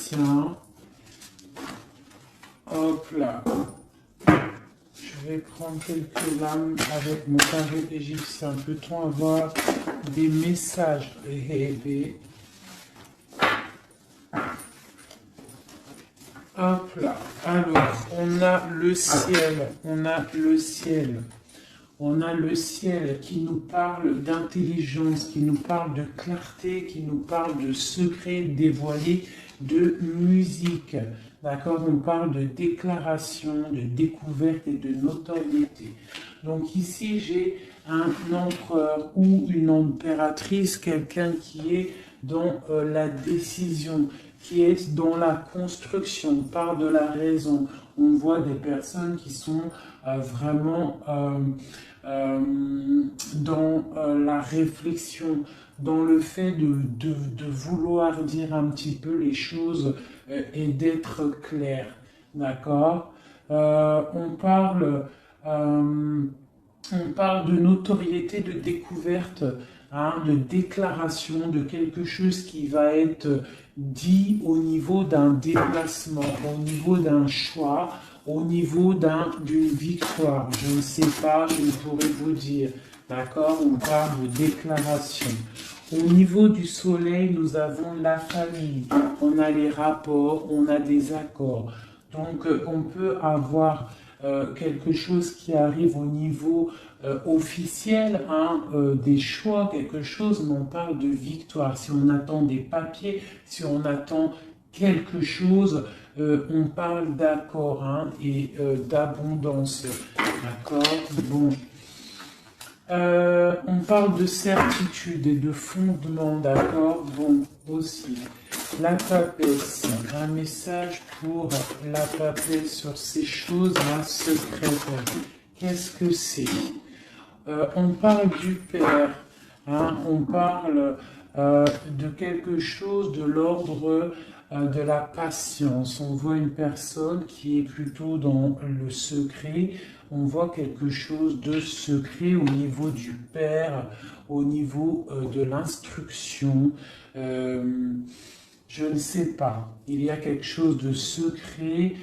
égyptien. Hop là. Je vais prendre quelques lames avec mon tarot égyptien. Peut-on avoir des messages rêvés? Hop là. Alors, on a le ciel. On a le ciel. On a le ciel qui nous parle d'intelligence, qui nous parle de clarté, qui nous parle de secrets dévoilés, de musique. D'accord? On parle de déclaration, de découverte et de notoriété. Donc ici, j'ai un empereur ou une impératrice, quelqu'un qui est dans la décision, qui est dans la construction, par de la raison. On voit des personnes qui sont vraiment dans la réflexion, dans le fait de vouloir dire un petit peu les choses et d'être clair. D'accord? On parle de notoriété, de découverte, hein, de déclaration, de quelque chose qui va être dit au niveau d'un déplacement, au niveau d'un choix, au niveau d'une victoire. Je ne sais pas, je ne pourrais vous dire. D'accord? On parle de déclaration. Au niveau du soleil, nous avons la famille, on a les rapports, on a des accords. Donc, on peut avoir quelque chose qui arrive au niveau officiel, hein, des choix, quelque chose, mais on parle de victoire. Si on attend des papiers, si on attend quelque chose, on parle d'accord, hein, et d'abondance. D'accord? Bon. On parle de certitude et de fondement, d'accord? Bon, aussi. La papesse, un message pour la papesse sur ces choses-là secrètes. Qu'est-ce que c'est? On parle du Père, hein? On parle de quelque chose de l'ordre de la patience. On voit une personne qui est plutôt dans le secret. On voit quelque chose de secret au niveau du Père, au niveau de l'instruction. Je ne sais pas. Il y a quelque chose de secret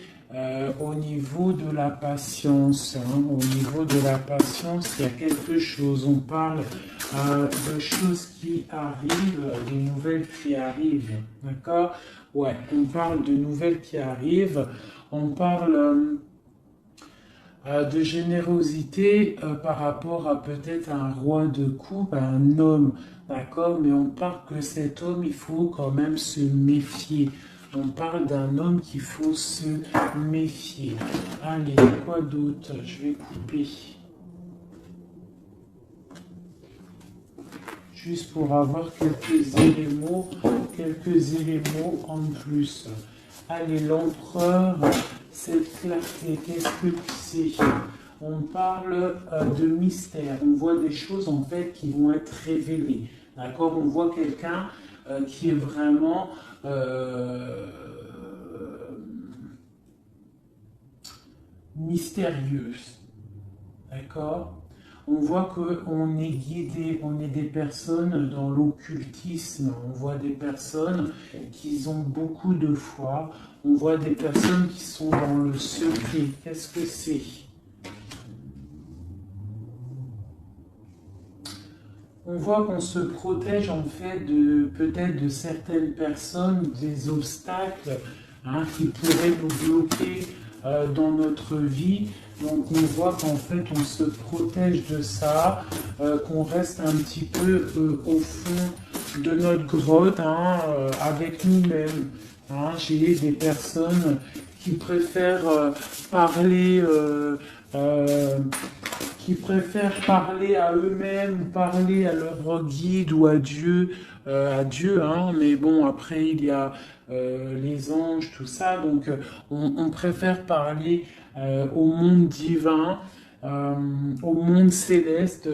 au niveau de la patience. Hein. Au niveau de la patience, il y a quelque chose. On parle de choses qui arrivent, des nouvelles qui arrivent. D'accord? Ouais, on parle de nouvelles qui arrivent. On parle de générosité par rapport à peut-être un roi de coupe, à un homme, d'accord? Mais on parle que cet homme, il faut quand même se méfier. On parle d'un homme qu'il faut se méfier. Allez, quoi d'autre? Je vais couper. Juste pour avoir quelques éléments en plus. Allez, l'empereur, cette clarté, qu'est-ce que c'est? On parle de mystère, on voit des choses en fait qui vont être révélées. D'accord? On voit quelqu'un qui est vraiment mystérieuse. D'accord? On voit qu'on est guidé, on est des personnes dans l'occultisme, on voit des personnes qui ont beaucoup de foi, on voit des personnes qui sont dans le secret. Qu'est-ce que c'est? On voit qu'on se protège en fait de peut-être de certaines personnes, des obstacles, hein, qui pourraient nous bloquer dans notre vie. Donc on voit qu'en fait on se protège de ça, qu'on reste un petit peu au fond de notre grotte, hein, avec nous-mêmes. Hein. J'ai des personnes qui préfèrent parler à eux-mêmes, parler à leur guide ou à Dieu, hein, mais bon, après il y a les anges, tout ça, donc on préfère parler au monde divin, au monde céleste,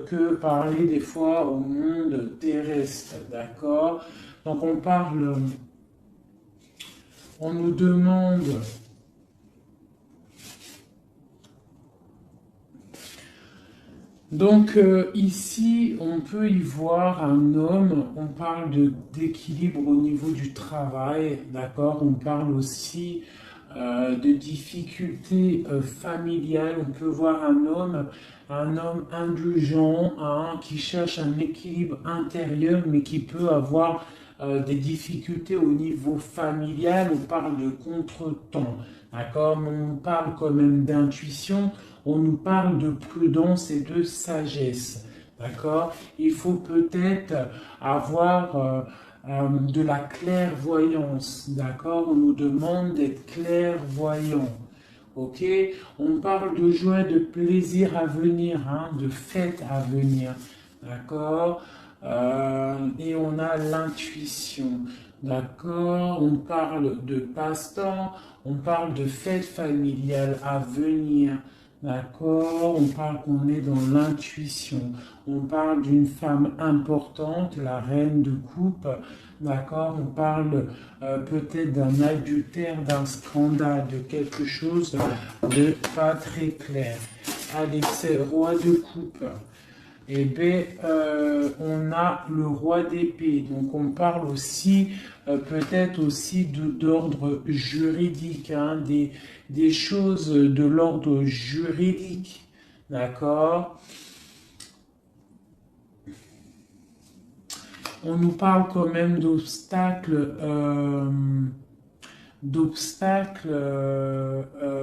que parler des fois au monde terrestre, d'accord? Donc on nous demande Donc ici, on peut y voir un homme, on parle d'équilibre au niveau du travail, d'accord? On parle aussi de difficultés familiales. On peut voir un homme indulgent, hein, qui cherche un équilibre intérieur, mais qui peut avoir des difficultés au niveau familial. On parle de contretemps, d'accord? Mais on parle quand même d'intuition. On nous parle de prudence et de sagesse, d'accord? Il faut peut-être avoir de la clairvoyance, d'accord? On nous demande d'être clairvoyant, ok? On parle de joie, de plaisir à venir, hein, de fête à venir, d'accord? Et on a l'intuition, d'accord? On parle de passe-temps, on parle de fête familiale à venir. D'accord, on parle qu'on est dans l'intuition. On parle d'une femme importante, la reine de coupe. D'accord, on parle peut-être d'un adultère, d'un scandale, de quelque chose de pas très clair. Allez, c'est roi de coupe. Eh bien, on a le roi d'épée. Donc, on parle aussi, peut-être aussi d'ordre juridique, hein, des choses de l'ordre juridique. D'accord? On nous parle quand même d'obstacles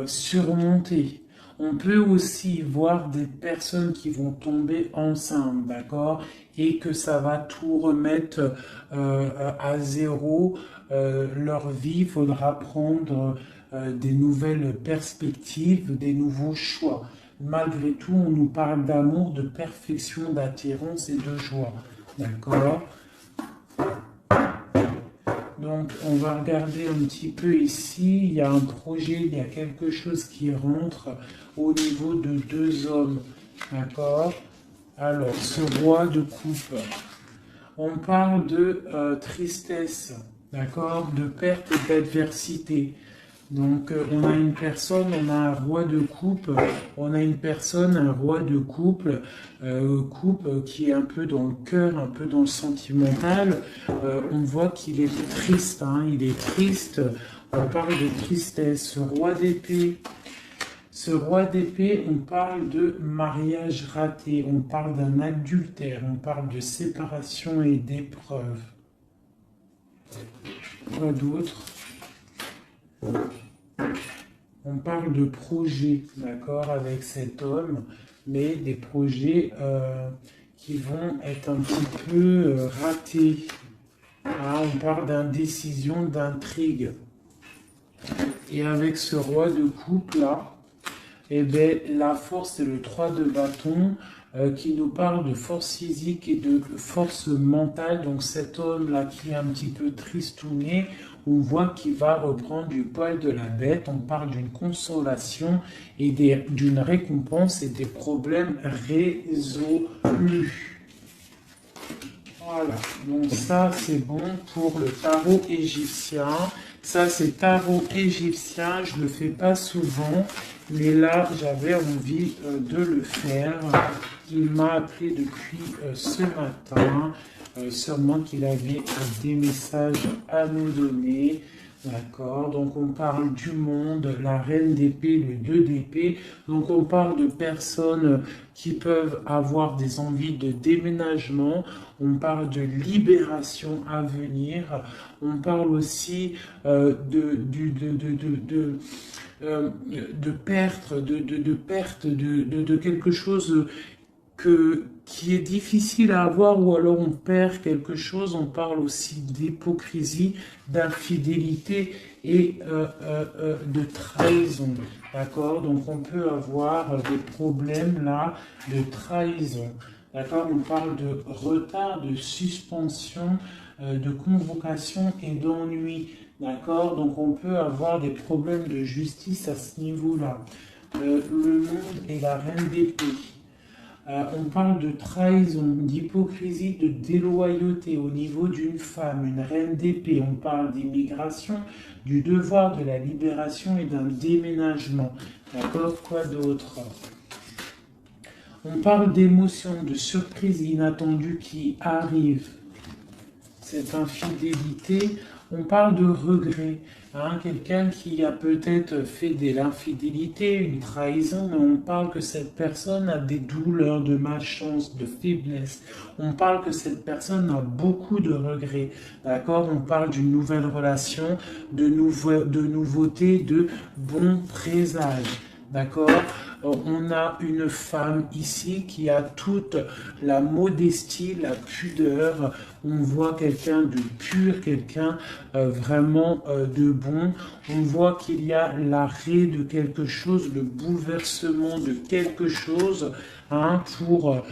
surmontés. On peut aussi voir des personnes qui vont tomber enceintes, d'accord, et que ça va tout remettre à zéro leur vie. Il faudra prendre des nouvelles perspectives, des nouveaux choix. Malgré tout, on nous parle d'amour, de perfection, d'attirance et de joie, d'accord? Donc, on va regarder un petit peu ici. Il y a un projet, il y a quelque chose qui rentre au niveau de deux hommes. D'accord? Alors, ce roi de coupe, on parle de tristesse, d'accord? De perte et d'adversité. Donc, on a une personne, on a un roi de coupe, on a une personne, un roi de coupe qui est un peu dans le cœur, un peu dans le sentimental. On voit qu'il est triste, hein, il est triste. On parle de tristesse. Ce roi d'épée, on parle de mariage raté, on parle d'un adultère, on parle de séparation et d'épreuve. Quoi d'autre? On parle de projets, d'accord, avec cet homme, mais des projets qui vont être un petit peu ratés. Ah, on parle d'indécision, d'intrigue. Et avec ce roi de coupe là, eh bien, la force, c'est le 3 de bâton qui nous parle de force physique et de force mentale. Donc cet homme-là qui est un petit peu tristouné, on voit qu'il va reprendre du poil de la bête. On parle d'une consolation et d'une récompense et des problèmes résolus. Voilà, donc ça c'est bon pour le tarot égyptien. Ça c'est tarot égyptien, je ne le fais pas souvent, mais là j'avais envie de le faire. Il m'a appelé depuis ce matin, sûrement qu'il avait des messages à nous donner. D'accord, donc on parle du monde, la reine d'épée, le 2 d'épée. Donc on parle de personnes qui peuvent avoir des envies de déménagement. On parle de libération à venir. On parle aussi de perte, de quelque chose qui est difficile à avoir, ou alors on perd quelque chose. On parle aussi d'hypocrisie, d'infidélité et de trahison. D'accord? Donc on peut avoir des problèmes là de trahison. D'accord? On parle de retard, de suspension, de convocation et d'ennui. D'accord? Donc on peut avoir des problèmes de justice à ce niveau-là. Le monde et la reine d'épée. On parle de trahison, d'hypocrisie, de déloyauté au niveau d'une femme, une reine d'épée. On parle d'immigration, du devoir de la libération et d'un déménagement. D'accord? Quoi d'autre? On parle d'émotions, de surprises inattendues qui arrivent. Cette infidélité, on parle de regret. Hein, quelqu'un qui a peut-être fait de l'infidélité, une trahison, mais on parle que cette personne a des douleurs de malchance, de faiblesse. On parle que cette personne a beaucoup de regrets. D'accord? On parle d'une nouvelle relation, de nouveautés, de bons présages. D'accord? On a une femme ici qui a toute la modestie, la pudeur. On voit quelqu'un de pur, quelqu'un vraiment de bon. On voit qu'il y a l'arrêt de quelque chose, le bouleversement de quelque chose, hein, pour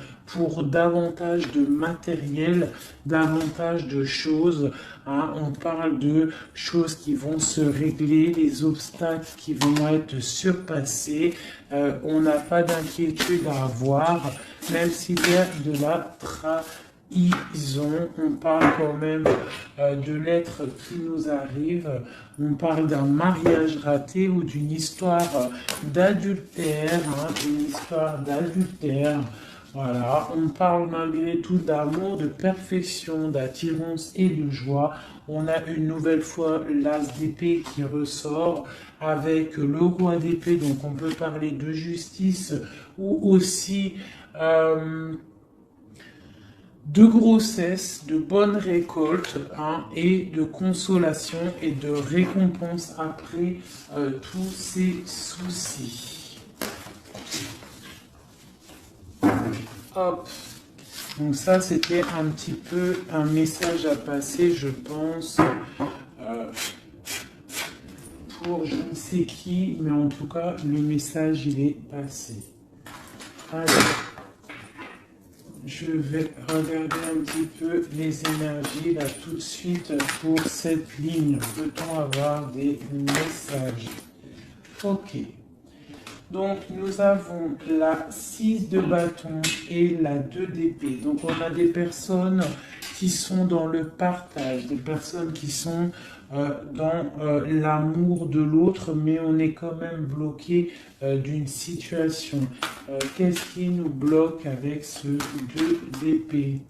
davantage de matériel, davantage de choses. Hein. On parle de choses qui vont se régler, les obstacles qui vont être surpassés. On n'a pas d'inquiétude à avoir, même s'il y a de la trahison. On parle quand même de l'être qui nous arrive. On parle d'un mariage raté ou d'une histoire d'adultère, hein, une histoire d'adultère. Voilà, on parle malgré tout d'amour, de perfection, d'attirance et de joie. On a une nouvelle fois l'as d'épée qui ressort avec le roi d'épée, donc on peut parler de justice ou aussi de grossesse, de bonne récolte, hein, et de consolation et de récompense après tous ces soucis. Hop. Donc ça, c'était un petit peu un message à passer, je pense, pour je ne sais qui, mais en tout cas, le message, il est passé. Alors, je vais regarder un petit peu les énergies, là, tout de suite, pour cette ligne. Peut-on avoir des messages? Ok. Donc, nous avons la 6 de bâton et la 2 d'épée. Donc, on a des personnes qui sont dans le partage, des personnes qui sont dans l'amour de l'autre, mais on est quand même bloqué d'une situation. Qu'est-ce qui nous bloque avec ce 2 d'épée?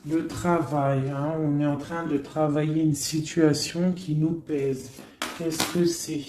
Le travail, hein, on est en train de travailler une situation qui nous pèse. Qu'est-ce que c'est?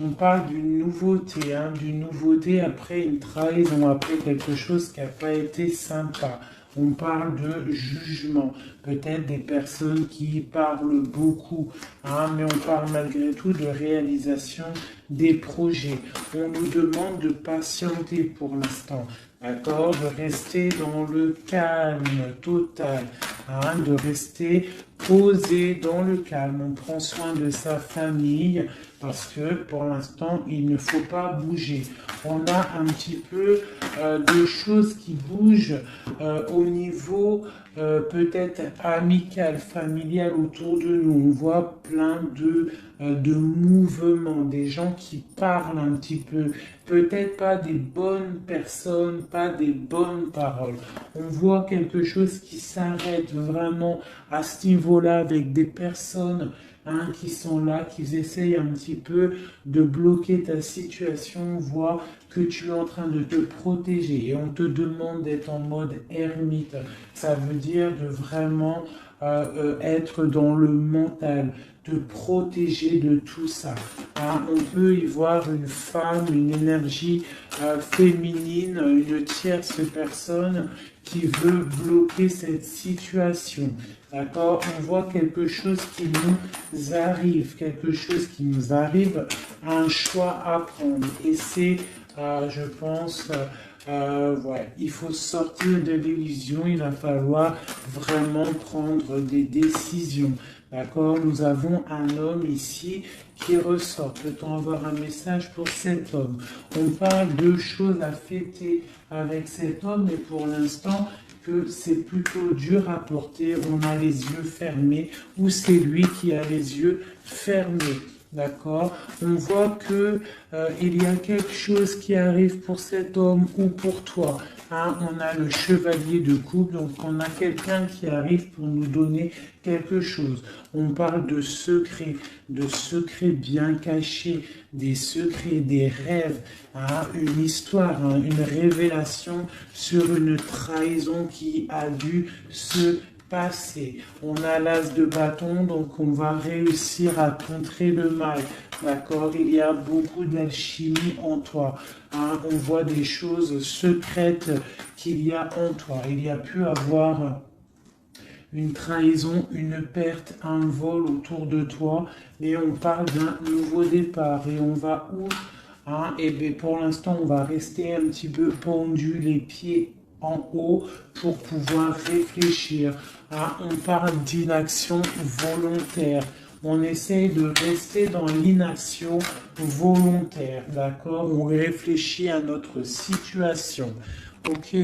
On parle d'une nouveauté, hein, d'une nouveauté après une trahison, après quelque chose qui n'a pas été sympa. On parle de jugement, peut-être des personnes qui parlent beaucoup, hein, mais on parle malgré tout de réalisation des projets. On nous demande de patienter pour l'instant, d'accord, de rester dans le calme total, hein, de rester posé dans le calme. On prend soin de sa famille parce que pour l'instant, il ne faut pas bouger. On a un petit peu de choses qui bougent au niveau peut-être amical, familial autour de nous. On voit plein de mouvements, des gens qui parlent un petit peu, peut-être pas des bonnes personnes, pas des bonnes paroles. On voit quelque chose qui s'arrête vraiment à ce niveau-là avec des personnes, hein, qui sont là, qui essayent un petit peu de bloquer ta situation, voient que tu es en train de te protéger et on te demande d'être en mode ermite. Ça veut dire de vraiment être dans le mental, te protéger de tout ça. Hein, on peut y voir une femme, une énergie féminine, une tierce personne qui veut bloquer cette situation. D'accord? On voit quelque chose qui nous arrive, un choix à prendre. Et c'est, je pense, ouais, il faut sortir de l'illusion, il va falloir vraiment prendre des décisions. D'accord? Nous avons un homme ici qui ressort. Peut-on avoir un message pour cet homme? On parle de choses à fêter avec cet homme, mais pour l'instant, que c'est plutôt dur à porter. On a les yeux fermés ou c'est lui qui a les yeux fermés. D'accord? On voit que il y a quelque chose qui arrive pour cet homme ou pour toi. Hein, on a le chevalier de coupe, donc on a quelqu'un qui arrive pour nous donner quelque chose. On parle de secrets bien cachés, des secrets, des rêves, hein, une histoire, hein, une révélation sur une trahison qui a dû se passer. On a l'as de bâton, donc on va réussir à contrer le mal. D'accord? Il y a beaucoup d'alchimie en toi. Hein? On voit des choses secrètes qu'il y a en toi. Il y a pu avoir une trahison, une perte, un vol autour de toi. Et on parle d'un nouveau départ. Et on va où? Hein? Et bien pour l'instant, on va rester un petit peu pendu, les pieds en haut pour pouvoir réfléchir. Hein? On parle d'inaction volontaire. On essaye de rester dans l'inaction volontaire, d'accord? On réfléchit à notre situation, ok?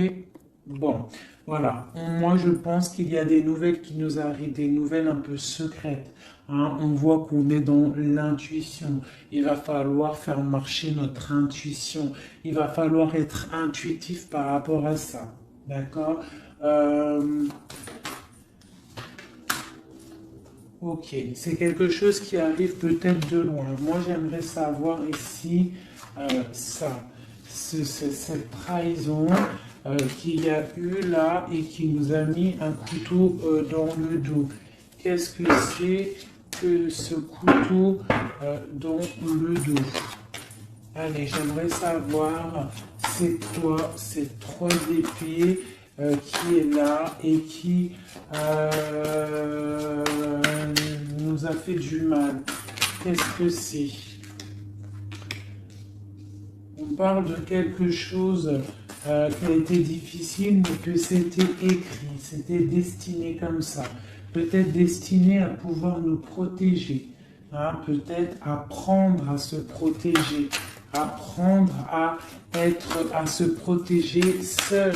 Bon, voilà. Moi, je pense qu'il y a des nouvelles qui nous arrivent, des nouvelles un peu secrètes. Hein? On voit qu'on est dans l'intuition. Il va falloir faire marcher notre intuition. Il va falloir être intuitif par rapport à ça, d'accord? Ok, c'est quelque chose qui arrive peut-être de loin. Moi, j'aimerais savoir ici ça, cette trahison qu'il y a eu là et qui nous a mis un couteau dans le dos. Qu'est-ce que c'est que ce couteau dans le dos? Allez, j'aimerais savoir, c'est quoi cette 3 épées qui est là et qui nous a fait du mal. Qu'est-ce que c'est? On parle de quelque chose qui a été difficile, mais que c'était écrit, c'était destiné comme ça. Peut-être destiné à pouvoir nous protéger, hein, peut-être apprendre à se protéger, apprendre à se protéger seul.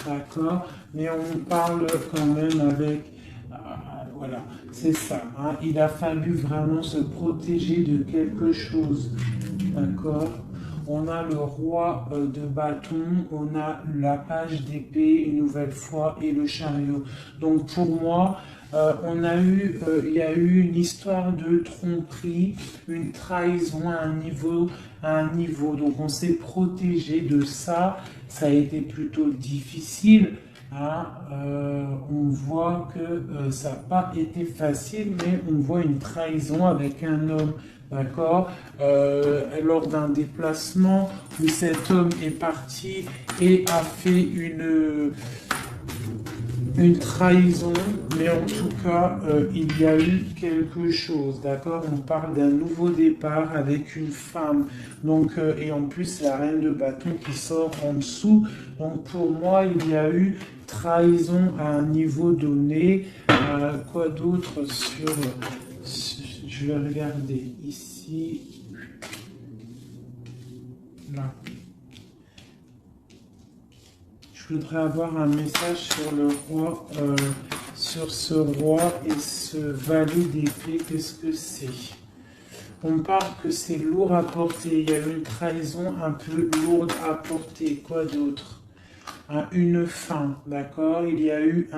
D'accord? Mais on parle quand même avec... voilà, c'est ça. Hein? Il a fallu vraiment se protéger de quelque chose. D'accord? On a le roi de bâton, on a la page d'épée une nouvelle fois et le chariot. Donc pour moi, il y a eu une histoire de tromperie, une trahison à un niveau. Donc on s'est protégé de ça. Ça a été plutôt difficile. Hein. On voit que ça n'a pas été facile, mais on voit une trahison avec un homme. D'accord, lors d'un déplacement où cet homme est parti et a fait une trahison, mais en tout cas, il y a eu quelque chose, d'accord? On parle d'un nouveau départ avec une femme, donc, et en plus la reine de bâton qui sort en dessous. Donc pour moi, il y a eu trahison à un niveau donné. Quoi d'autre sur... Je vais regarder ici, là. Je voudrais avoir un message sur le roi, sur ce roi et ce valet d'épée. Qu'est-ce que c'est? On parle que c'est lourd à porter. Il y a une trahison un peu lourde à porter. Quoi d'autre? Une fin, d'accord? Il y a eu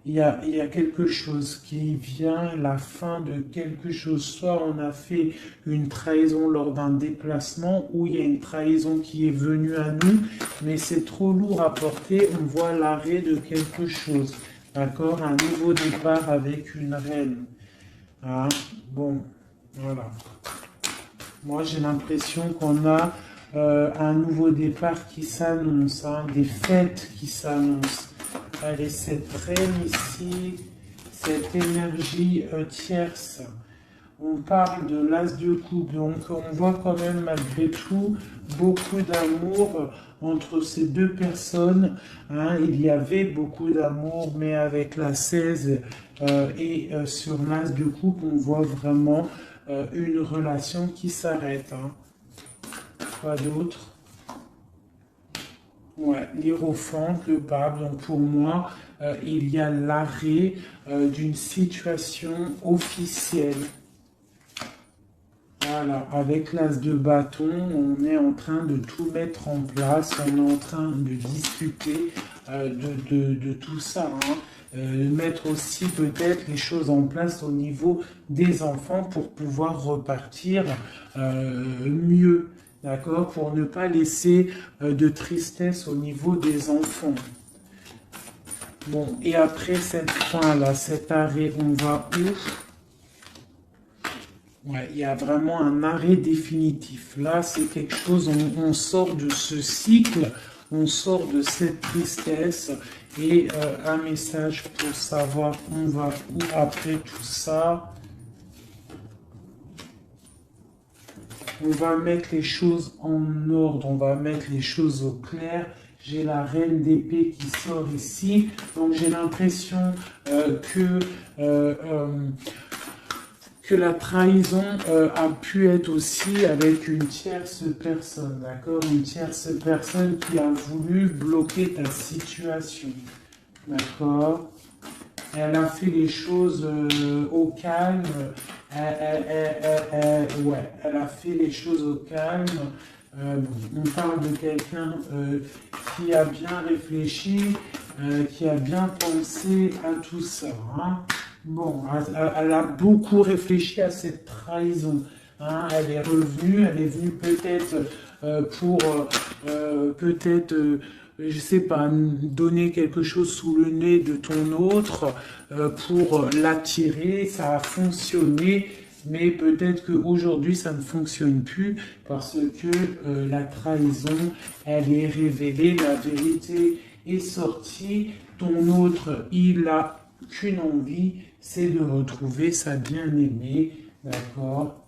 il y a quelque chose qui vient, la fin de quelque chose. Soit on a fait une trahison lors d'un déplacement, ou il y a une trahison qui est venue à nous, mais c'est trop lourd à porter, on voit l'arrêt de quelque chose. D'accord? Un nouveau départ avec une reine. Hein? Bon, voilà. Moi, j'ai l'impression qu'on a un nouveau départ qui s'annonce, hein, des fêtes qui s'annoncent. Allez, cette reine ici, cette énergie tierce. On parle de l'as de coupe, donc on voit quand même malgré tout beaucoup d'amour entre ces deux personnes. Hein. Il y avait beaucoup d'amour, mais avec la 16 sur l'as de coupe, on voit vraiment une relation qui s'arrête. Hein. Quoi d'autre? Ouais, l'hiérophant, le pape. Donc pour moi, il y a l'arrêt d'une situation officielle. Voilà, avec l'as de bâton, on est en train de tout mettre en place, on est en train de discuter de tout ça, hein. Mettre aussi peut-être les choses en place au niveau des enfants pour pouvoir repartir mieux, d'accord, pour ne pas laisser de tristesse au niveau des enfants. Bon, et après cette fin-là, cet arrêt, on va où? Ouais, il y a vraiment un arrêt définitif. Là, c'est quelque chose, on sort de ce cycle, on sort de cette tristesse et un message pour savoir on va où après tout ça. On va mettre les choses en ordre, on va mettre les choses au clair. J'ai la reine d'épée qui sort ici, donc j'ai l'impression que la trahison a pu être aussi avec une tierce personne, d'accord? Une tierce personne qui a voulu bloquer ta situation, d'accord? Elle a fait les choses au calme, ouais, elle a fait les choses au calme. On parle de quelqu'un qui a bien réfléchi, qui a bien pensé à tout ça, hein. Bon, elle a beaucoup réfléchi à cette trahison, hein. Elle est venue peut-être pour peut-être, je sais pas, donner quelque chose sous le nez de ton autre pour l'attirer. Ça a fonctionné, mais peut-être qu'aujourd'hui ça ne fonctionne plus parce que la trahison, elle est révélée, la vérité est sortie. Ton autre, il a qu'une envie, c'est de retrouver sa bien-aimée, d'accord,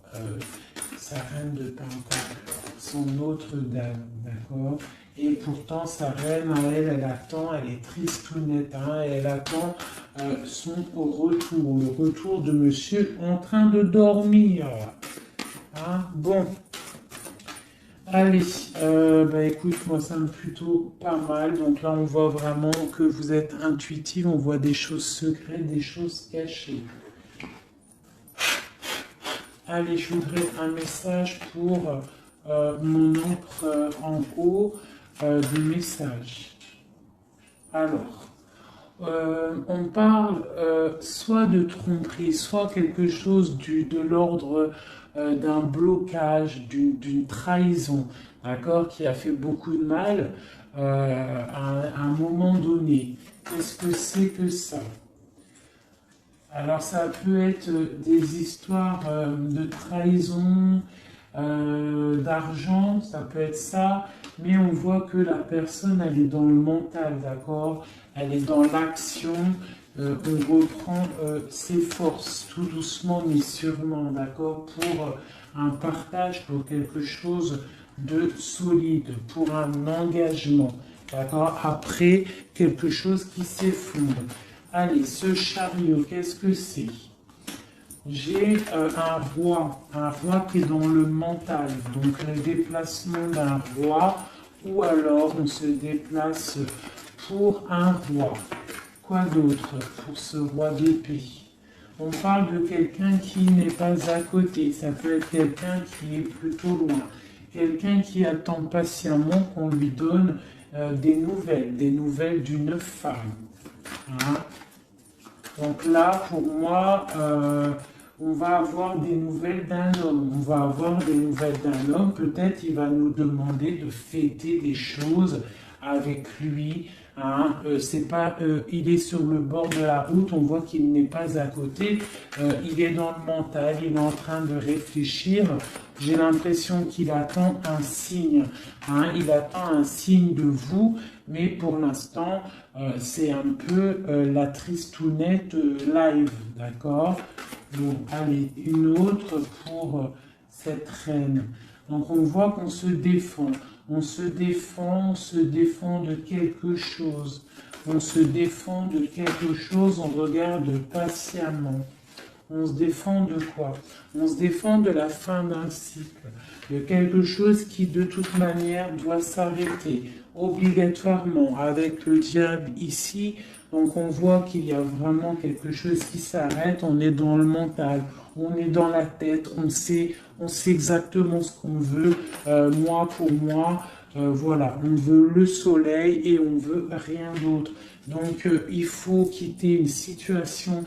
sa reine de Pentacle, son autre dame, d'accord. Et pourtant, sa reine, à elle, elle attend, elle est tristounette, hein, elle attend son retour, le retour de monsieur en train de dormir. Hein. Bon. Allez, bah écoute, moi ça me plutôt pas mal. Donc là, on voit vraiment que vous êtes intuitive, on voit des choses secrètes, des choses cachées. Allez, je voudrais un message pour mon empereur en haut du message. Alors, on parle soit de tromperie, soit quelque chose de l'ordre d'un blocage, d'une trahison, d'accord, qui a fait beaucoup de mal à un moment donné. Qu'est-ce que c'est que ça? Alors ça peut être des histoires de trahison, d'argent, ça peut être ça, mais on voit que la personne, elle est dans le mental, d'accord? Elle est dans l'action, on reprend ses forces, tout doucement mais sûrement, d'accord? Pour un partage, pour quelque chose de solide, pour un engagement, d'accord? Après, quelque chose qui s'effondre. Allez, ce chariot, qu'est-ce que c'est? J'ai un roi qui est dans le mental, donc le déplacement d'un roi, ou alors on se déplace pour un roi. Quoi d'autre pour ce roi d'épée? On parle de quelqu'un qui n'est pas à côté, ça peut être quelqu'un qui est plutôt loin, quelqu'un qui attend patiemment qu'on lui donne des nouvelles d'une femme. Hein. Donc là, pour moi, on va avoir des nouvelles d'un homme. On va avoir des nouvelles d'un homme. Peut-être il va nous demander de fêter des choses avec lui. Hein. C'est pas, il est sur le bord de la route, on voit qu'il n'est pas à côté. Il est dans le mental, il est en train de réfléchir. J'ai l'impression qu'il attend un signe. Hein. Il attend un signe de vous, mais pour l'instant, c'est un peu la tristounette live, d'accord? Donc, allez, une autre pour cette reine. Donc, on voit qu'on se défend. On se défend de quelque chose. On se défend de quelque chose, on regarde patiemment. On se défend de quoi? On se défend de la fin d'un cycle, de quelque chose qui de toute manière doit s'arrêter, obligatoirement. Avec le diable ici, Donc on voit qu'il y a vraiment quelque chose qui s'arrête, on est dans le mental, on est dans la tête, on sait exactement ce qu'on veut, moi pour moi, voilà, on veut le soleil et on veut rien d'autre. Donc il faut quitter une situation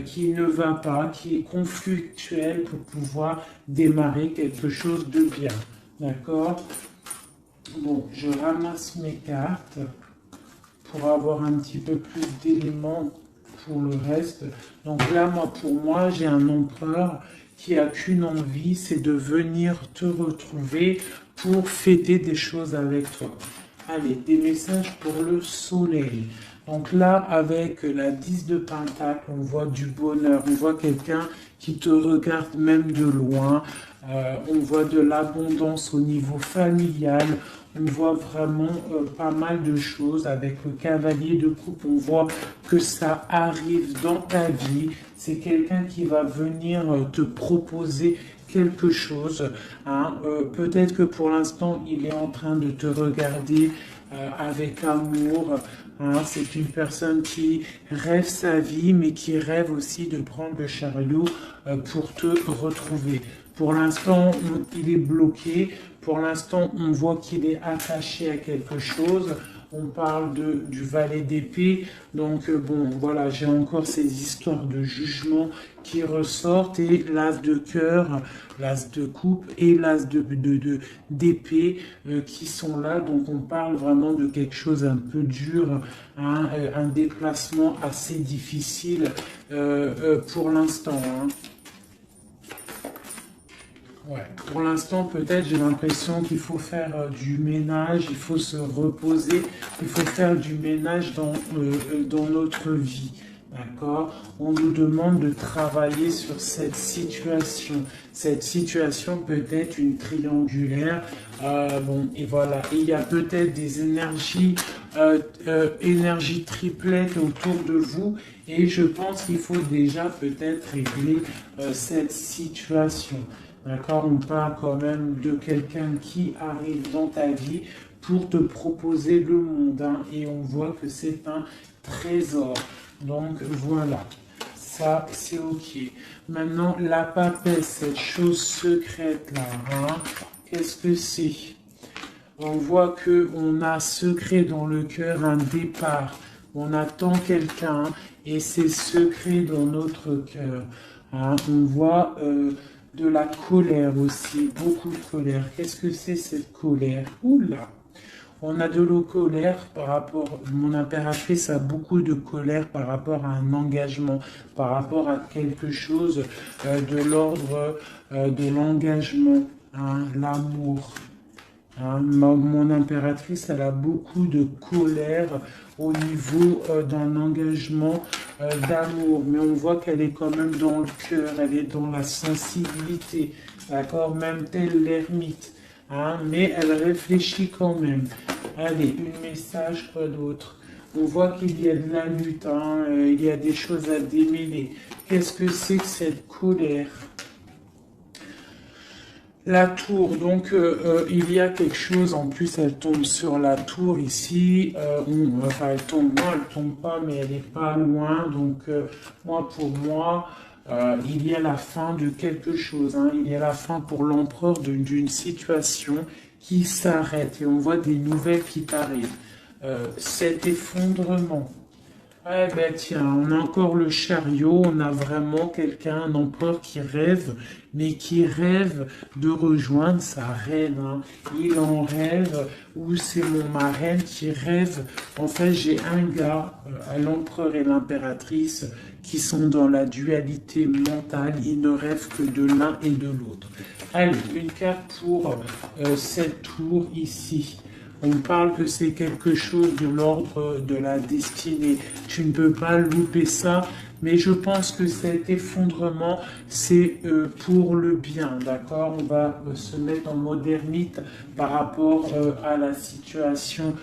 qui ne va pas, qui est conflictuelle pour pouvoir démarrer quelque chose de bien. D'accord? Bon, je ramasse mes cartes pour avoir un petit peu plus d'éléments pour le reste. Donc là, pour moi, j'ai un empereur qui a qu'une envie, c'est de venir te retrouver pour fêter des choses avec toi. Allez, des messages pour le soleil. Donc là, avec la 10 de Pentacle, on voit du bonheur, on voit quelqu'un qui te regarde même de loin, on voit de l'abondance au niveau familial, on voit vraiment pas mal de choses. Avec le cavalier de coupe, on voit que ça arrive dans ta vie. C'est quelqu'un qui va venir te proposer quelque chose. Hein. Peut-être que pour l'instant, il est en train de te regarder avec amour. Hein. C'est une personne qui rêve sa vie, mais qui rêve aussi de prendre le chariot pour te retrouver. Pour l'instant, il est bloqué. Pour l'instant, on voit qu'il est attaché à quelque chose. On parle du valet d'épée. Donc, bon, voilà, j'ai encore ces histoires de jugement qui ressortent. Et l'as de cœur, l'as de coupe et l'as d'épée qui sont là. Donc, on parle vraiment de quelque chose un peu dur, hein, un déplacement assez difficile pour l'instant. Hein. Ouais. Pour l'instant, peut-être, j'ai l'impression qu'il faut faire du ménage, il faut se reposer, il faut faire du ménage dans notre vie. D'accord? On nous demande de travailler sur cette situation. Cette situation peut être une triangulaire. Bon, et voilà. Il y a peut-être des énergies triplettes autour de vous. Et je pense qu'il faut déjà peut-être régler cette situation. D'accord, on parle quand même de quelqu'un qui arrive dans ta vie pour te proposer le monde. Hein, et on voit que c'est un trésor. Donc voilà, ça c'est ok. Maintenant, la papesse, cette chose secrète là, hein, qu'est-ce que c'est? On voit qu'on a secret dans le cœur un départ. On attend quelqu'un et c'est secret dans notre cœur. Hein, on voit... de la colère aussi, beaucoup de colère. Qu'est-ce que c'est cette colère? Oula! On a de la colère par rapport, mon impératrice a beaucoup de colère par rapport à un engagement, par rapport à quelque chose de l'ordre de l'engagement, hein, l'amour. Hein, mon impératrice, elle a beaucoup de colère au niveau d'un engagement d'amour, mais on voit qu'elle est quand même dans le cœur, elle est dans la sensibilité, d'accord, même tel l'ermite, hein, mais elle réfléchit quand même. Allez, un message, quoi d'autre? On voit qu'il y a de la lutte, hein, il y a des choses à démêler. Qu'est-ce que c'est que cette colère? La tour, donc il y a quelque chose, en plus elle tombe sur la tour ici, enfin elle tombe, non elle tombe pas, mais elle est pas loin, donc moi pour moi, il y a la fin de quelque chose, hein, il y a la fin pour l'empereur d'une situation qui s'arrête, et on voit des nouvelles qui t'arrivent. Cet effondrement. Ah ben tiens, on a encore le chariot, on a vraiment quelqu'un, un empereur qui rêve, mais qui rêve de rejoindre sa reine. Hein. Il en rêve, ou c'est mon marraine qui rêve. En fait, j'ai un gars, l'empereur et l'impératrice, qui sont dans la dualité mentale. Ils ne rêvent que de l'un et de l'autre. Allez, une carte pour cette tour ici. On parle que c'est quelque chose de l'ordre de la destinée. Tu ne peux pas louper ça, mais je pense que cet effondrement, c'est pour le bien, d'accord? On va se mettre en mode ermite par rapport à la situation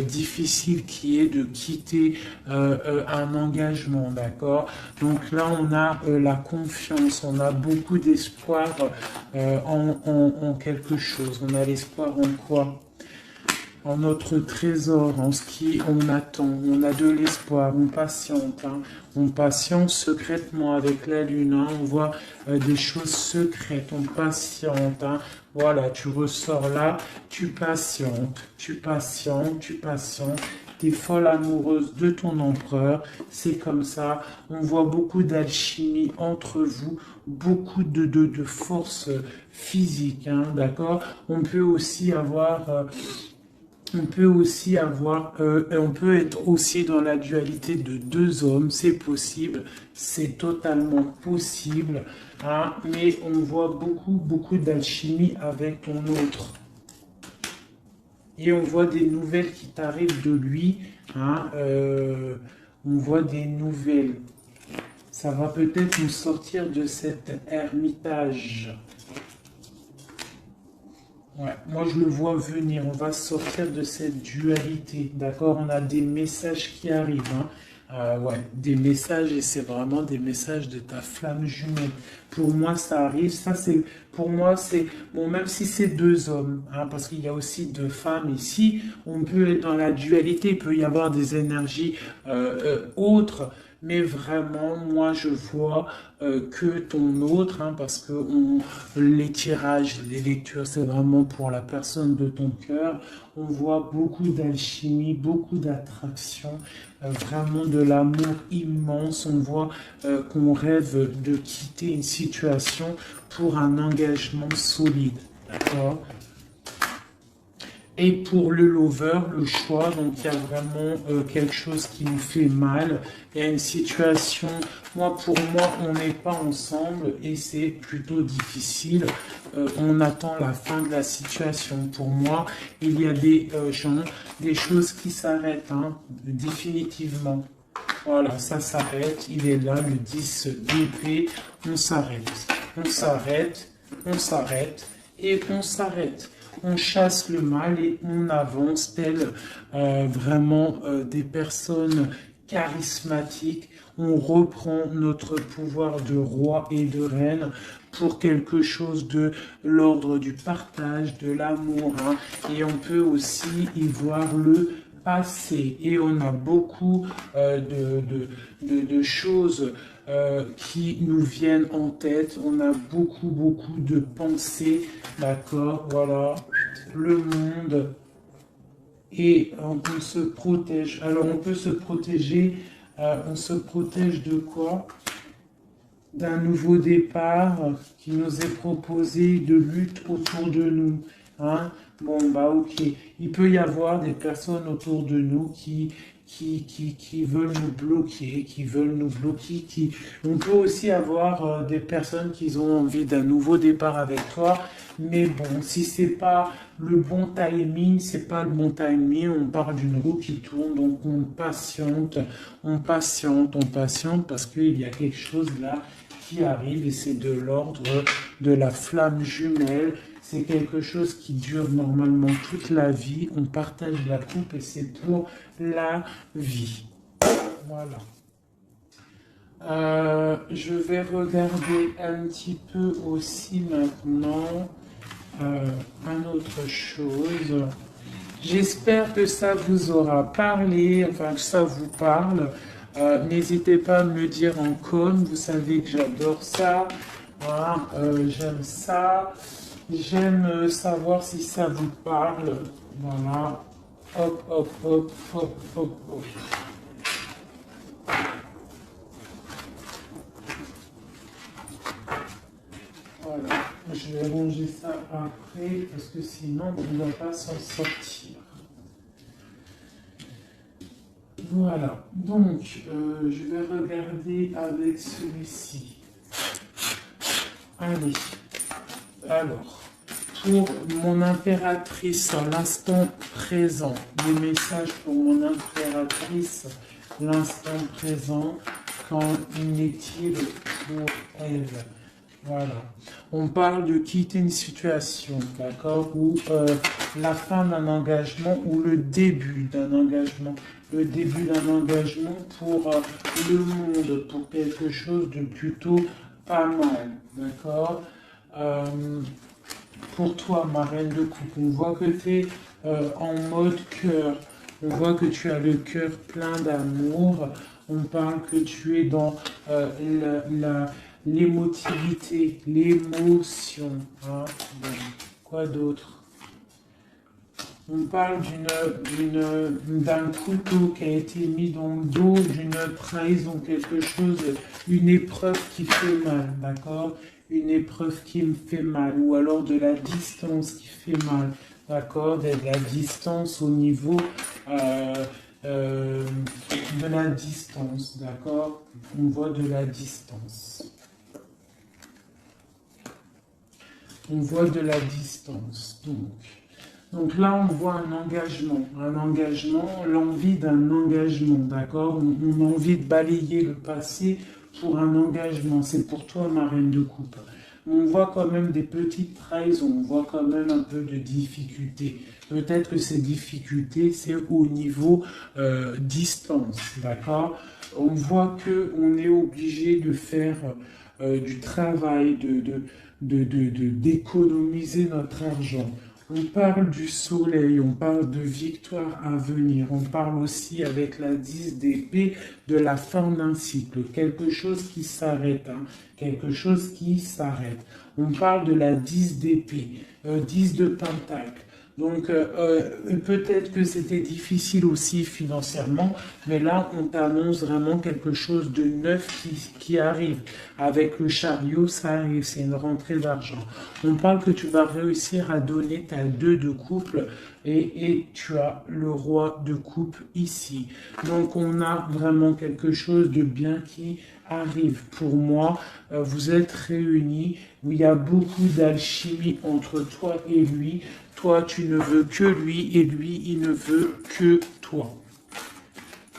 difficile qui est de quitter un engagement, d'accord? Donc là, on a la confiance, on a beaucoup d'espoir en quelque chose. On a l'espoir en quoi? en notre trésor, en ce qui on attend. On a de l'espoir, on patiente. Hein. On patiente secrètement avec la lune. Hein. On voit des choses secrètes. On patiente. Hein. Voilà, tu ressors là, tu patientes, tu patientes, tu patientes. T'es folle amoureuse de ton empereur, c'est comme ça. On voit beaucoup d'alchimie entre vous, beaucoup de force physique, hein, d'accord? On peut aussi avoir, on peut être aussi dans la dualité de deux hommes, c'est possible, c'est totalement possible, hein, mais on voit beaucoup d'alchimie avec ton autre. Et on voit des nouvelles qui t'arrivent de lui. Hein, on voit des nouvelles. Ça va peut-être nous sortir de cet ermitage. Ouais, moi je le vois venir. On va sortir de cette dualité. D'accord? On a des messages qui arrivent. Hein. Ouais, des messages et c'est vraiment des messages de ta flamme jumelle. Pour moi, ça arrive. Ça, c'est, pour moi, c'est bon, même si c'est deux hommes, hein, parce qu'il y a aussi deux femmes ici. On peut être dans la dualité. Il peut y avoir des énergies autres. Mais vraiment, moi, je vois que ton autre, hein, parce que les tirages, les lectures, c'est vraiment pour la personne de ton cœur. On voit beaucoup d'alchimie, beaucoup d'attraction, vraiment de l'amour immense. On voit qu'on rêve de quitter une situation pour un engagement solide. D'accord? Et pour le lover, le choix, donc il y a vraiment quelque chose qui nous fait mal. Il y a une situation, pour moi, on n'est pas ensemble et c'est plutôt difficile. On attend la fin de la situation. Pour moi, il y a des gens, des choses qui s'arrêtent, hein, définitivement. Voilà, ça s'arrête. Il est là, le 10 d'épée. On s'arrête. On s'arrête. On s'arrête. Et on s'arrête. On chasse le mal et on avance tel vraiment des personnes charismatiques. On reprend notre pouvoir de roi et de reine pour quelque chose de l'ordre du partage, de l'amour. Hein. Et on peut aussi y voir le passé. Et on a beaucoup de choses qui nous viennent en tête. On a beaucoup de pensées, d'accord, voilà, le monde, et on se protège. Alors on peut se protéger, on se protège de quoi? D'un nouveau départ qui nous est proposé, de lutte autour de nous. Hein? Bon, bah ok. Il peut y avoir des personnes autour de nous qui veulent nous bloquer, On peut aussi avoir des personnes qui ont envie d'un nouveau départ avec toi. Mais bon, si c'est pas le bon timing, on parle d'une roue qui tourne, donc on patiente parce qu'il y a quelque chose là qui arrive et c'est de l'ordre de la flamme jumelle. C'est quelque chose qui dure normalement toute la vie. On partage la coupe et c'est pour la vie. Voilà. Je vais regarder un petit peu aussi maintenant une autre chose. J'espère que ça vous aura parlé, enfin que ça vous parle. N'hésitez pas à me le dire en com, vous savez que j'adore ça. Voilà, j'aime ça. J'aime savoir si ça vous parle. Voilà. Hop, hop, hop, hop, hop, hop. Voilà. Je vais ranger ça après parce que sinon on ne va pas s'en sortir. Voilà. Donc, je vais regarder avec celui-ci. Allez. Alors, pour mon impératrice à l'instant présent, des messages pour mon impératrice, l'instant présent, qu'en est-il pour elle? Voilà. On parle de quitter une situation, d'accord, ou la fin d'un engagement ou le début d'un engagement. Le début d'un engagement pour le monde, pour quelque chose de plutôt pas mal, d'accord. Pour toi, ma reine de coupe, on voit que tu es en mode cœur. On voit que tu as le cœur plein d'amour. On parle que tu es dans l'émotivité, l'émotion. Hein. Bon. Quoi d'autre? On parle d'un couteau qui a été mis dans le dos, d'une trahison, quelque chose, une épreuve qui fait mal, d'accord? Une épreuve qui me fait mal, ou alors de la distance qui fait mal, d'accord? De la distance au niveau de la distance, d'accord? On voit de la distance. On voit de la distance, donc là, on voit un engagement, l'envie d'un engagement, d'accord? On a envie de balayer le passé pour un engagement. C'est pour toi, ma reine de coupe. On voit quand même des petites trahisons, on voit quand même un peu de difficultés. Peut-être que ces difficultés, c'est au niveau distance, d'accord? On voit qu'on est obligé de faire du travail, d'économiser notre argent. On parle du soleil, on parle de victoire à venir, on parle aussi avec la 10 d'épée de la fin d'un cycle, quelque chose qui s'arrête, hein, quelque chose qui s'arrête. On parle de la 10 d'épée, 10 de pentacle. Donc peut-être que c'était difficile aussi financièrement, mais là on t'annonce vraiment quelque chose de neuf qui arrive. Avec le chariot, ça arrive, c'est une rentrée d'argent. On parle que tu vas réussir à donner ta 2 de couple et tu as le roi de coupe ici. Donc on a vraiment quelque chose de bien qui arrive. Pour moi, vous êtes réunis, où il y a beaucoup d'alchimie entre toi et lui. Toi, tu ne veux que lui et lui, il ne veut que toi.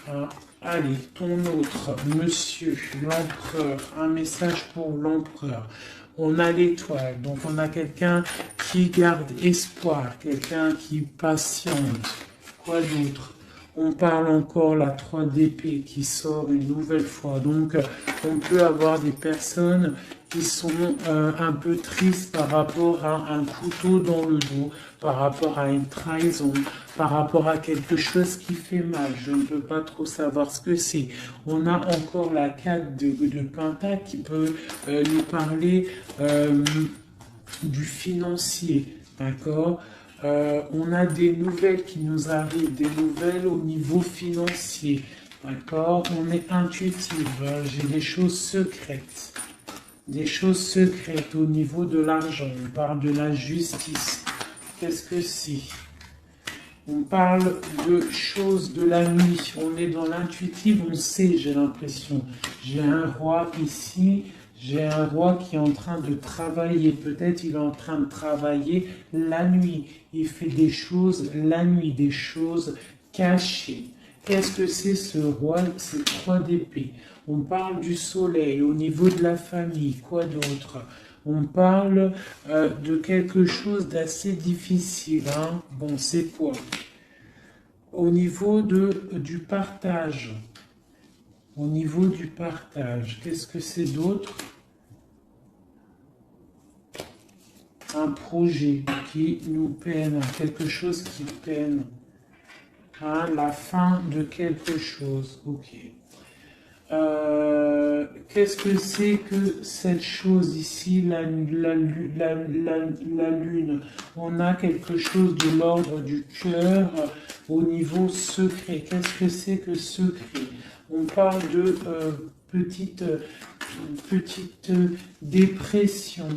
Hein? Allez, ton autre, monsieur, l'empereur, un message pour l'empereur. On a l'étoile, donc on a quelqu'un qui garde espoir, quelqu'un qui patiente. Quoi d'autre? On parle encore la 3 d'épée qui sort une nouvelle fois. Donc, on peut avoir des personnes qui sont un peu tristes par rapport à un couteau dans le dos, par rapport à une trahison, par rapport à quelque chose qui fait mal. Je ne peux pas trop savoir ce que c'est. On a encore la 4 de pentacle qui peut nous parler du financier, d'accord? On a des nouvelles qui nous arrivent, des nouvelles au niveau financier, d'accord? On est intuitif, j'ai des choses secrètes. Des choses secrètes au niveau de l'argent. On parle de la justice. Qu'est-ce que c'est? On parle de choses de la nuit. On est dans l'intuitif, on sait, j'ai l'impression. J'ai un roi ici. J'ai un roi qui est en train de travailler. Peut-être il est en train de travailler la nuit. Il fait des choses la nuit, des choses cachées. Qu'est-ce que c'est ce roi? C'est 3 d'épée. On parle du soleil au niveau de la famille. Quoi d'autre? On parle de quelque chose d'assez difficile. Hein? Bon, c'est quoi? Au niveau du partage. Au niveau du partage, qu'est-ce que c'est d'autre? Un projet qui nous peine, quelque chose qui peine. Hein, la fin de quelque chose. Ok. Qu'est-ce que c'est que cette chose ici, la lune? On a quelque chose de l'ordre du cœur au niveau secret. Qu'est-ce que c'est que secret? On parle de petite dépression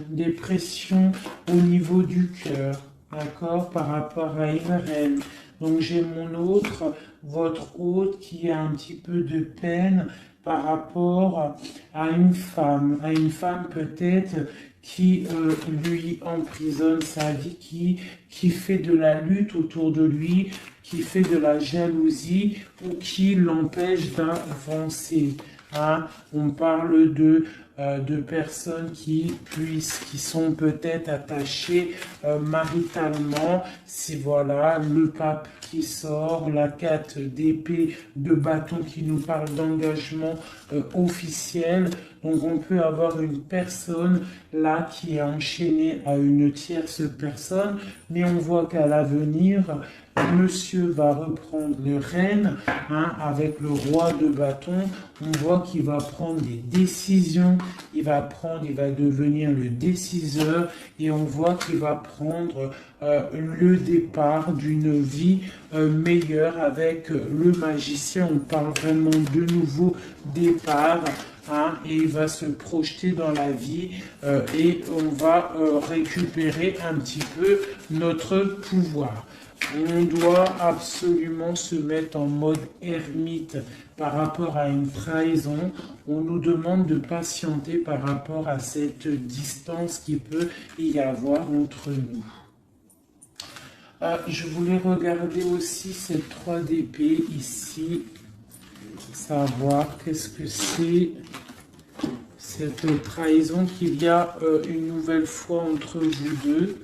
au niveau du cœur, d'accord, par rapport à une reine. Donc j'ai mon autre, votre hôte qui a un petit peu de peine par rapport à une femme peut-être qui lui emprisonne sa vie, qui fait de la lutte autour de lui, qui fait de la jalousie ou qui l'empêche d'avancer. Hein? On parle de personnes qui sont peut-être attachées maritalement. Si voilà, le pape qui sort, la 4 d'épée de bâton qui nous parle d'engagement officiel. Donc on peut avoir une personne là qui est enchaînée à une tierce personne, mais on voit qu'à l'avenir, monsieur va reprendre le règne avec le roi de bâton. On voit qu'il va prendre des décisions, il va devenir le déciseur et on voit qu'il va prendre le départ d'une vie meilleure avec le magicien. On parle vraiment de nouveau départ. Et il va se projeter dans la vie et on va récupérer un petit peu notre pouvoir. On doit absolument se mettre en mode ermite par rapport à une trahison. On nous demande de patienter par rapport à cette distance qui peut y avoir entre nous. Je voulais regarder aussi cette 3 d'épée ici, savoir qu'est-ce que c'est cette trahison qu'il y a une nouvelle fois entre vous deux.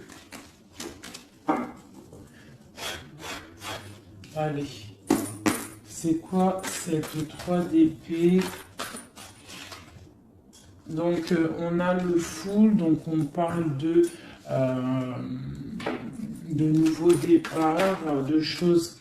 Allez, c'est quoi cette 3 d'épée? Donc on a le full, donc on parle de nouveaux départs, de choses.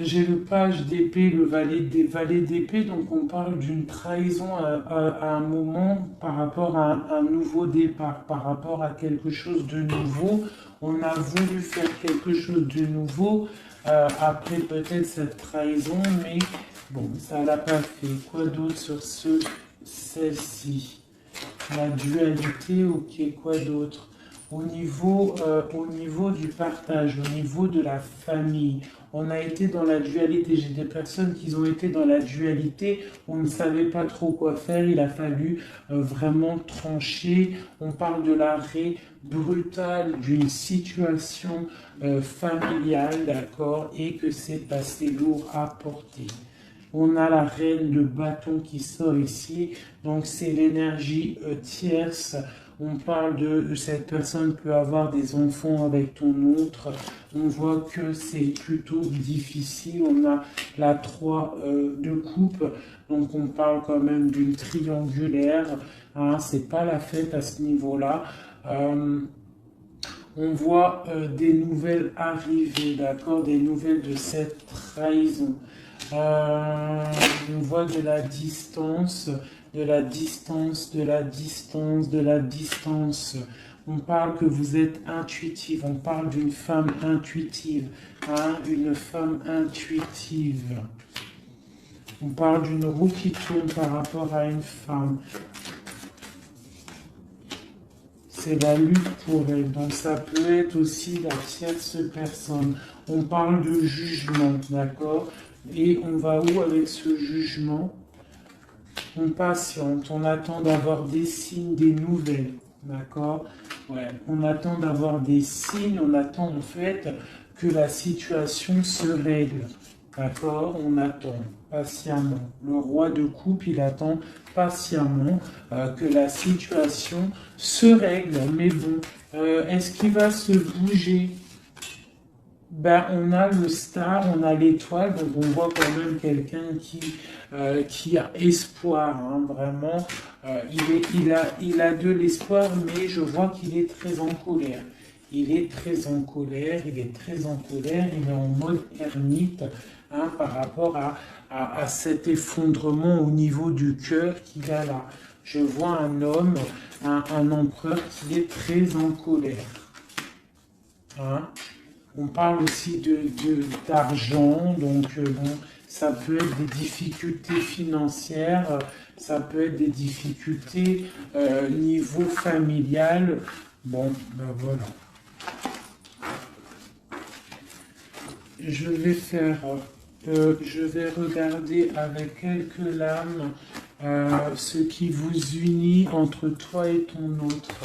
J'ai le page d'épée, le valet d'épée, donc on parle d'une trahison à un moment par rapport à un nouveau départ, par rapport à quelque chose de nouveau. On a voulu faire quelque chose de nouveau après peut-être cette trahison, mais bon, ça l'a pas fait. Quoi d'autre sur celle-ci? La dualité, ok, quoi d'autre? Au niveau du partage, au niveau de la famille, on a été dans la dualité. J'ai des personnes qui ont été dans la dualité, on ne savait pas trop quoi faire, il a fallu vraiment trancher. On parle de l'arrêt brutal d'une situation familiale, d'accord, et que c'est assez lourd à porter. On a la reine de bâton qui sort ici, donc c'est l'énergie tierce. On parle de cette personne peut avoir des enfants avec ton autre. On voit que c'est plutôt difficile. On a la 3 de coupe, donc on parle quand même d'une triangulaire. C'est pas la fête à ce niveau-là. On voit des nouvelles arriver, d'accord, des nouvelles de cette trahison. On voit de la distance, de la distance, de la distance, de la distance. On parle que vous êtes intuitive, on parle d'une femme intuitive, une femme intuitive. On parle d'une roue qui tourne par rapport à une femme. C'est la lutte pour elle, donc ça peut être aussi la tierce personne. On parle de jugement, d'accord? Et on va où avec ce jugement? On patiente, on attend d'avoir des signes, des nouvelles, d'accord? Ouais, on attend d'avoir des signes, on attend en fait que la situation se règle, d'accord? On attend patiemment. Le roi de coupe, il attend patiemment que la situation se règle. Mais bon, est-ce qu'il va se bouger? Ben, on a le star, on a l'étoile, donc on voit quand même quelqu'un qui a espoir, vraiment. Il a de l'espoir, mais je vois qu'il est très en colère. Il est très en colère, il est très en colère, il est en mode ermite par rapport à cet effondrement au niveau du cœur qu'il a là. Je vois un homme, un empereur qui est très en colère. On parle aussi d'argent, donc bon, ça peut être des difficultés financières, ça peut être des difficultés niveau familial. Bon, ben voilà. Je vais regarder avec quelques lames ce qui vous unit entre toi et ton autre.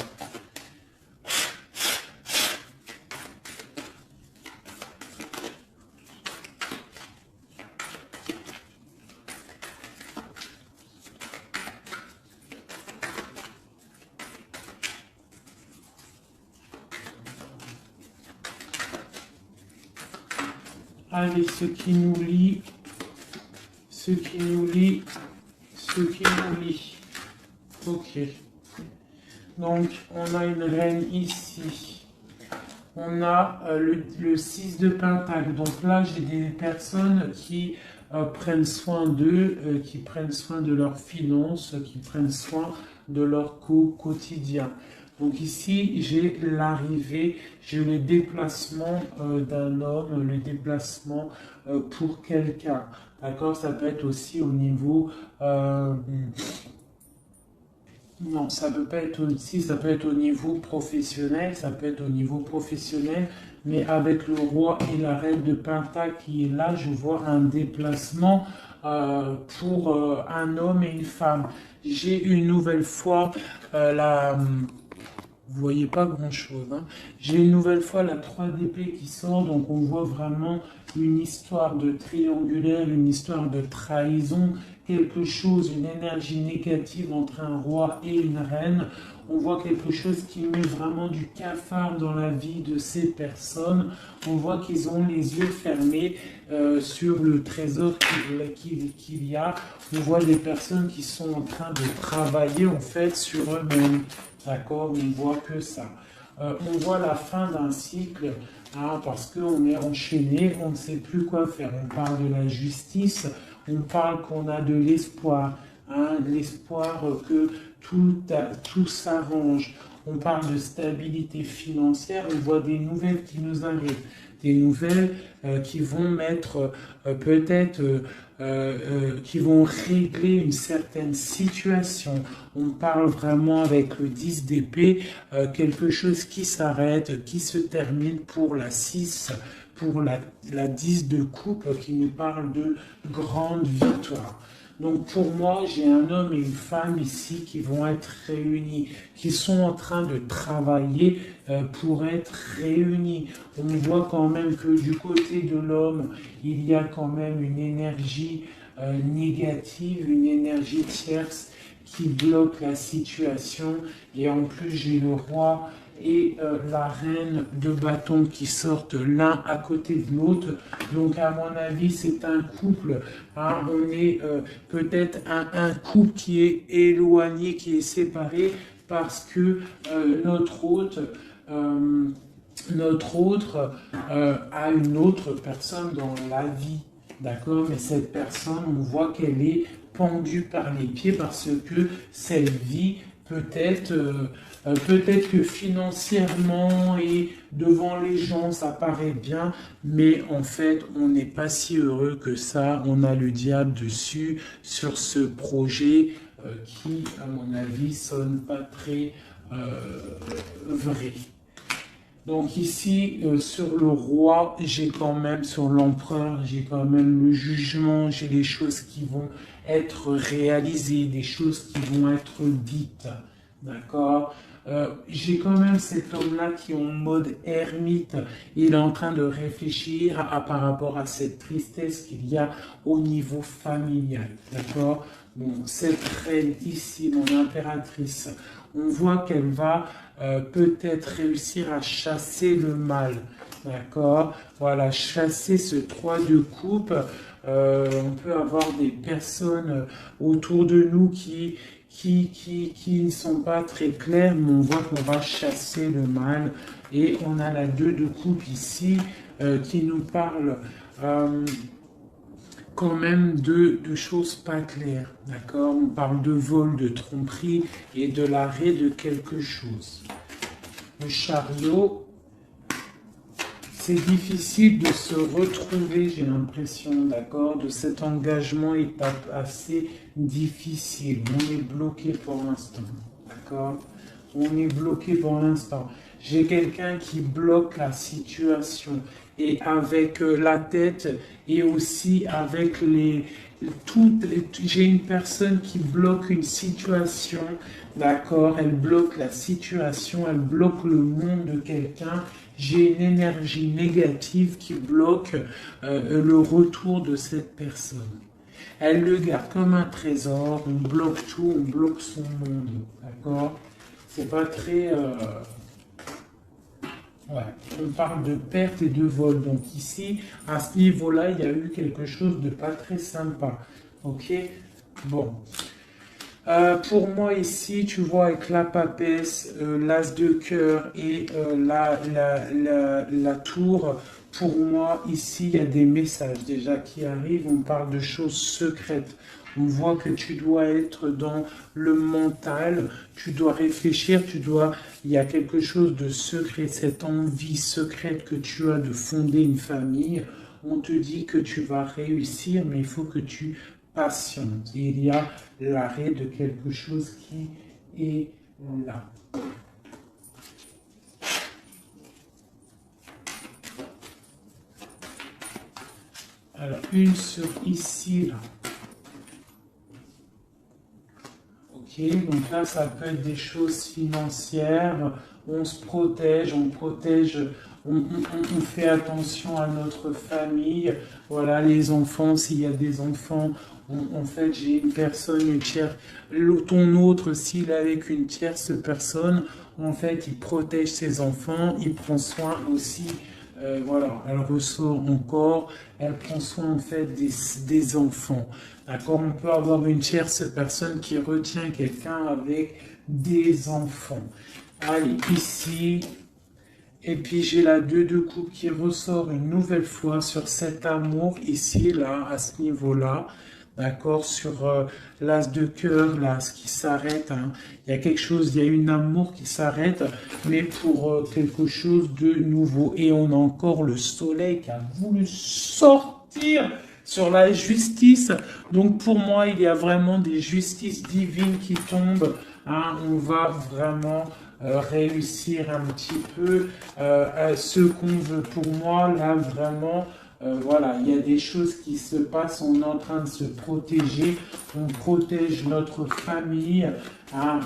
Allez, ce qui nous lie, ce qui nous lie. Ok. Donc, on a une reine ici. On a le 6 de Pentacle. Donc là, j'ai des personnes qui prennent soin d'eux, qui prennent soin de leurs finances, qui prennent soin de leur quotidien. Donc ici, j'ai l'arrivée, j'ai le déplacement d'un homme, le déplacement pour quelqu'un. D'accord? Ça peut être aussi au niveau... non, ça peut pas être aussi, ça peut être au niveau professionnel, ça peut être au niveau professionnel, mais avec le roi et la reine de Pentacle qui est là, je vois un déplacement pour un homme et une femme. J'ai une nouvelle fois vous voyez pas grand-chose, hein. J'ai une nouvelle fois la 3 d'épée qui sort, donc on voit vraiment une histoire de triangulaire, une histoire de trahison, quelque chose, une énergie négative entre un roi et une reine. On voit quelque chose qui met vraiment du cafard dans la vie de ces personnes. On voit qu'ils ont les yeux fermés sur le trésor qu'il y a. On voit des personnes qui sont en train de travailler en fait sur eux-mêmes. D'accord, on ne voit que ça. On voit la fin d'un cycle, hein, parce qu'on est enchaîné, on ne sait plus quoi faire. On parle de la justice, on parle qu'on a de l'espoir, hein, l'espoir que tout s'arrange. On parle de stabilité financière, on voit des nouvelles qui nous arrivent, des nouvelles qui vont mettre peut-être... qui vont régler une certaine situation. On parle vraiment avec le 10 d'épée, quelque chose qui s'arrête, qui se termine pour la 6, pour la 10 de coupe, qui nous parle de grande victoire. Donc pour moi, j'ai un homme et une femme ici qui vont être réunis, qui sont en train de travailler pour être réunis. On voit quand même que du côté de l'homme, il y a quand même une énergie négative, une énergie tierce qui bloque la situation. Et en plus, j'ai le roi et la reine de bâton qui sortent l'un à côté de l'autre. Donc à mon avis, c'est un couple, hein, on est peut-être un couple qui est éloigné, qui est séparé parce que notre hôte a une autre personne dans la vie. D'accord? Mais cette personne, on voit qu'elle est pendue par les pieds parce que cette vie peut-être que financièrement et devant les gens, ça paraît bien, mais en fait, on n'est pas si heureux que ça. On a le diable dessus sur ce projet qui, à mon avis, sonne pas très vrai. Donc ici, sur le roi, j'ai quand même, sur l'empereur, j'ai quand même le jugement, j'ai des choses qui vont être réalisées, des choses qui vont être dites. D'accord? J'ai quand même cet homme-là qui est en mode ermite. Il est en train de réfléchir par rapport à cette tristesse qu'il y a au niveau familial. D'accord? Bon, cette reine ici, mon impératrice, on voit qu'elle va peut-être réussir à chasser le mal. D'accord? Voilà, chasser ce 3 de coupe. On peut avoir des personnes autour de nous qui ne sont pas très claires, mais on voit qu'on va chasser le mal. Et on a la 2 de coupe ici qui nous parle quand même de choses pas claires. D'accord? On parle de vol, de tromperie et de l'arrêt de quelque chose. Le chariot, c'est difficile de se retrouver, j'ai l'impression, d'accord? De cet engagement est assez difficile. On est bloqué pour l'instant, d'accord? On est bloqué pour l'instant. J'ai quelqu'un qui bloque la situation et avec la tête et aussi avec j'ai une personne qui bloque une situation, d'accord? Elle bloque la situation, elle bloque le monde de quelqu'un. J'ai une énergie négative qui bloque le retour de cette personne. Elle le garde comme un trésor, on bloque tout, on bloque son monde, d'accord? C'est pas très... Ouais. On parle de perte et de vol. Donc ici, à ce niveau-là, il y a eu quelque chose de pas très sympa. Ok? Bon. Pour moi ici, tu vois, avec la papesse, l'as de cœur et la tour, pour moi ici, il y a des messages déjà qui arrivent. On parle de choses secrètes. On voit que tu dois être dans le mental, tu dois réfléchir, il y a quelque chose de secret, cette envie secrète que tu as de fonder une famille. On te dit que tu vas réussir, mais il faut que tu patientes. Il y a l'arrêt de quelque chose qui est là. Alors, une sur ici, là. Ok, donc là, ça peut être des choses financières. On se protège, on fait attention à notre famille. Voilà, les enfants, s'il y a des enfants, en fait, j'ai une personne, une tierce, ton autre, s'il est avec une tierce personne, en fait, il protège ses enfants, il prend soin aussi. Voilà, elle ressort encore, elle prend soin en fait des enfants. D'accord, on peut avoir une tierce personne qui retient quelqu'un avec des enfants. Allez, ici, et puis j'ai la 2 de coupe qui ressort une nouvelle fois sur cet amour ici, là, à ce niveau-là. D'accord, sur l'as de cœur, là, ce qui s'arrête. Hein. Il y a quelque chose, il y a une amour qui s'arrête, mais pour quelque chose de nouveau. Et on a encore le soleil qui a voulu sortir sur la justice. Donc pour moi, il y a vraiment des justices divines qui tombent. Hein. On va vraiment réussir un petit peu ce qu'on veut. Pour moi, là, vraiment, voilà, il y a des choses qui se passent, on est en train de se protéger, on protège notre famille, hein,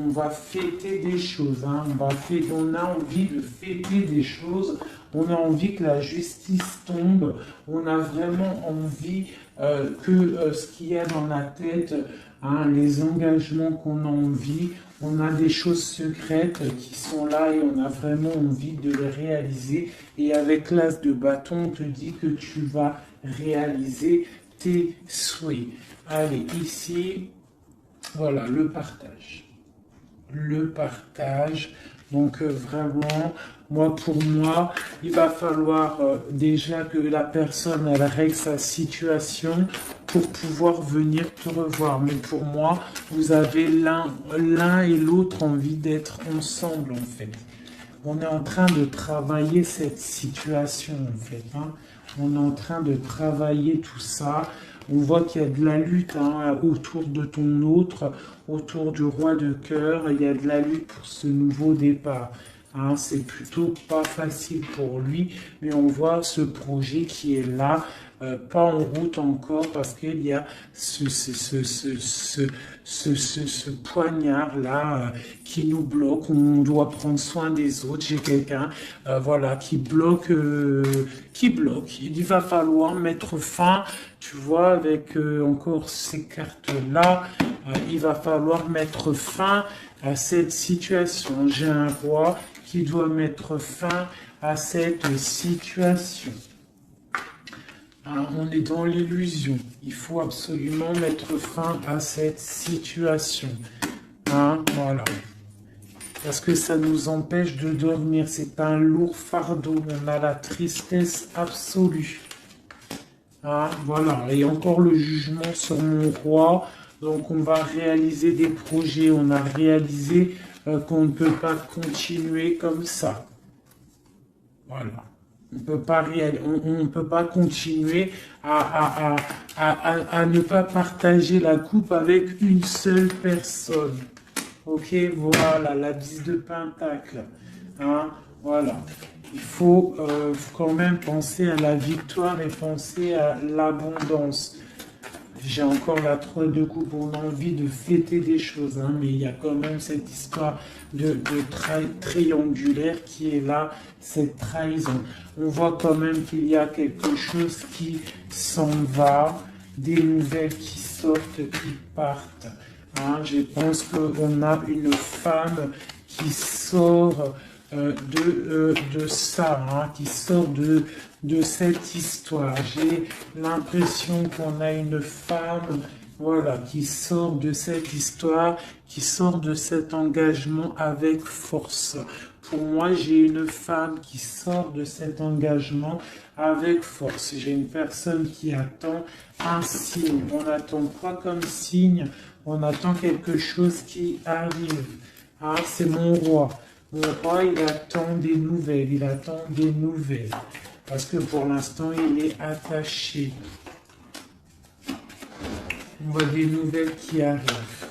on va fêter des choses, hein, on a envie de fêter des choses, on a envie que la justice tombe, on a vraiment envie que ce qu'il y a dans la tête, hein, les engagements qu'on a envie, on a des choses secrètes qui sont là et on a vraiment envie de les réaliser. Et avec l'as de bâton, on te dit que tu vas réaliser tes souhaits. Allez, ici, voilà, le partage. Le partage. Donc vraiment, pour moi, il va falloir déjà que la personne elle règle sa situation pour pouvoir venir te revoir. Mais pour moi, vous avez l'un et l'autre envie d'être ensemble en fait. On est en train de travailler cette situation en fait. Hein. On est en train de travailler tout ça. On voit qu'il y a de la lutte hein, autour de ton autre, autour du roi de cœur. Il y a de la lutte pour ce nouveau départ. Hein, c'est plutôt pas facile pour lui, mais on voit ce projet qui est là, pas en route encore, parce qu'il y a ce poignard-là qui nous bloque. On doit prendre soin des autres. J'ai quelqu'un voilà, qui bloque, Il va falloir mettre fin, tu vois, avec encore ces cartes-là, il va falloir mettre fin à cette situation. J'ai un roi qui doit mettre fin à cette situation. Alors, on est dans l'illusion. Il faut absolument mettre fin à cette situation. Hein, voilà. Parce que ça nous empêche de dormir. C'est un lourd fardeau. On a la tristesse absolue. Hein, voilà. Et encore le jugement sur mon roi. Donc, on va réaliser des projets. On a réalisé qu'on ne peut pas continuer comme ça. Voilà. On ne peut pas continuer à ne pas partager la coupe avec une seule personne. Ok, voilà, la 10 de pentacle. Hein, voilà. Il faut quand même penser à la victoire et penser à l'abondance. J'ai encore la 3 de coupe, on a envie de fêter des choses, hein, mais il y a quand même cette histoire de triangulaire qui est là, cette trahison. On voit quand même qu'il y a quelque chose qui s'en va, des nouvelles qui sortent, qui partent. Hein, je pense qu'on a une femme qui sort de ça, hein, qui sort de cette histoire. J'ai l'impression qu'on a une femme Voilà, qui sort de cette histoire, qui sort de cet engagement avec force. Pour moi, j'ai une femme qui sort de cet engagement avec force. J'ai une personne qui attend un signe. On n'attend pas comme signe, on attend quelque chose qui arrive. Ah, c'est mon roi. Mon roi, il attend des nouvelles, il attend des nouvelles. Parce que pour l'instant, il est attaché. On voit des nouvelles qui arrivent.